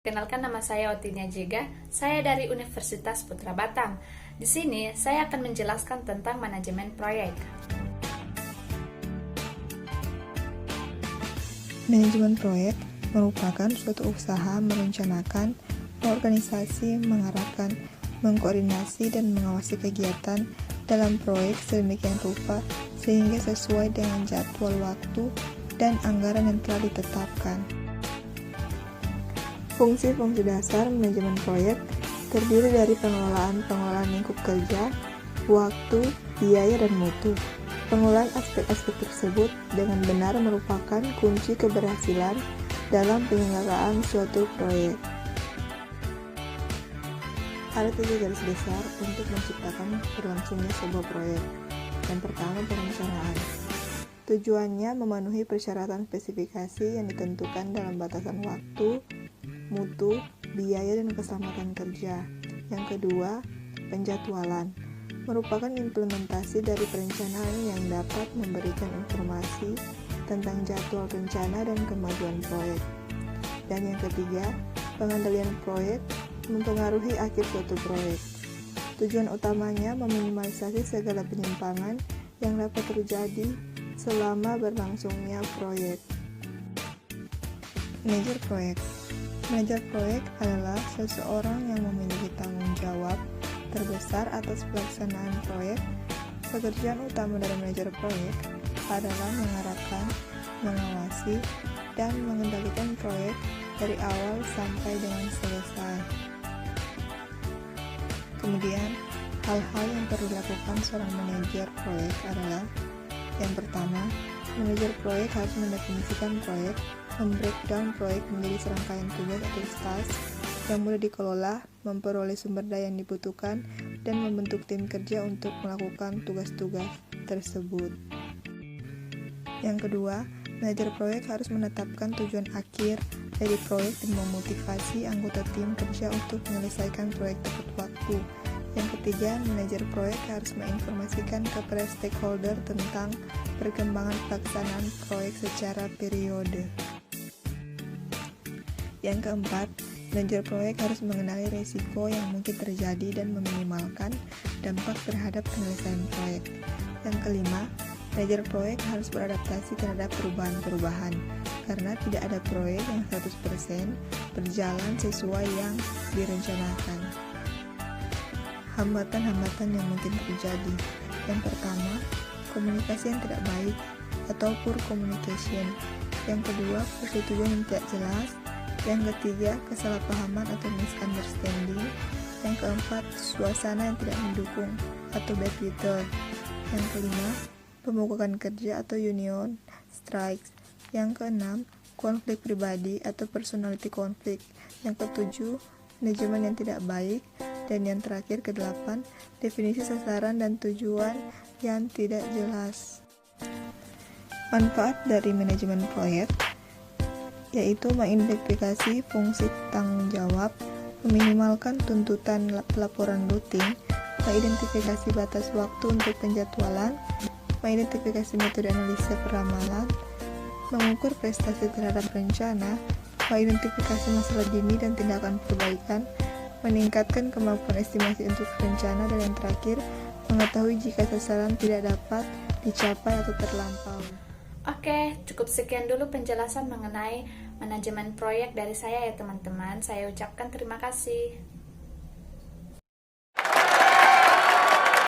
Perkenalkan, nama saya Otinia Jega. Saya dari Universitas Putra Batam. Di sini saya akan menjelaskan tentang manajemen proyek. Manajemen proyek merupakan suatu usaha merencanakan, mengorganisasi, mengarahkan, mengkoordinasi, dan mengawasi kegiatan dalam proyek sedemikian rupa sehingga sesuai dengan jadwal waktu dan anggaran yang telah ditetapkan. Fungsi-fungsi dasar manajemen proyek terdiri dari pengelolaan lingkup kerja, waktu, biaya, dan mutu. Pengelolaan aspek-aspek tersebut dengan benar merupakan kunci keberhasilan dalam penyelenggaraan suatu proyek. Ada 3 garis besar untuk menciptakan berlangsungnya sebuah proyek. Yang pertama, perencanaan. Tujuannya memenuhi persyaratan spesifikasi yang ditentukan dalam batasan waktu, mutu, biaya, dan keselamatan kerja. Yang kedua, penjadwalan. Merupakan implementasi dari perencanaan yang dapat memberikan informasi tentang jadwal rencana dan kemajuan proyek. Dan yang ketiga, pengendalian proyek mempengaruhi akhir suatu proyek. Tujuan utamanya meminimalisasi segala penyimpangan yang dapat terjadi selama berlangsungnya proyek. Manajer proyek. Manajer proyek adalah seseorang yang memiliki tanggung jawab terbesar atas pelaksanaan proyek. Pekerjaan utama dari manajer proyek adalah mengarahkan, mengawasi, dan mengendalikan proyek dari awal sampai dengan selesai. Kemudian, hal-hal yang perlu dilakukan seorang manajer proyek adalah: yang pertama, manajer proyek harus mendefinisikan proyek, membreakdown proyek menjadi serangkaian tugas atau task yang mudah dikelola, memperoleh sumber daya yang dibutuhkan, dan membentuk tim kerja untuk melakukan tugas-tugas tersebut. Yang kedua, manajer proyek harus menetapkan tujuan akhir dari proyek dan memotivasi anggota tim kerja untuk menyelesaikan proyek tepat waktu. Yang ketiga, manajer proyek harus menginformasikan kepada stakeholder tentang perkembangan pelaksanaan proyek secara periode. Yang keempat, manajer proyek harus mengenali risiko yang mungkin terjadi dan meminimalkan dampak terhadap penyelesaian proyek. Yang kelima, manajer proyek harus beradaptasi terhadap perubahan-perubahan, karena tidak ada proyek yang 100% berjalan sesuai yang direncanakan. Hambatan-hambatan yang mungkin terjadi. Yang pertama, komunikasi yang tidak baik atau poor communication. Yang kedua, persetujuan yang tidak jelas. Yang ketiga, kesalahpahaman atau misunderstanding. Yang keempat, suasana yang tidak mendukung atau backbitter. Yang kelima, pemogokan kerja atau union strikes. Yang keenam, konflik pribadi atau personality conflict. Yang ketujuh, manajemen yang tidak baik. Dan yang terakhir, kedelapan, definisi sasaran dan tujuan yang tidak jelas. Manfaat dari manajemen proyek yaitu mengidentifikasi fungsi tanggung jawab, meminimalkan tuntutan pelaporan rutin, mengidentifikasi batas waktu untuk penjadwalan, mengidentifikasi metode analisa peramalan, mengukur prestasi terhadap rencana, mengidentifikasi masalah dini dan tindakan perbaikan, meningkatkan kemampuan estimasi untuk rencana, dan yang terakhir, mengetahui jika sasaran tidak dapat dicapai atau terlampaui. Oke, cukup sekian dulu penjelasan mengenai manajemen proyek dari saya ya teman-teman. Saya ucapkan terima kasih.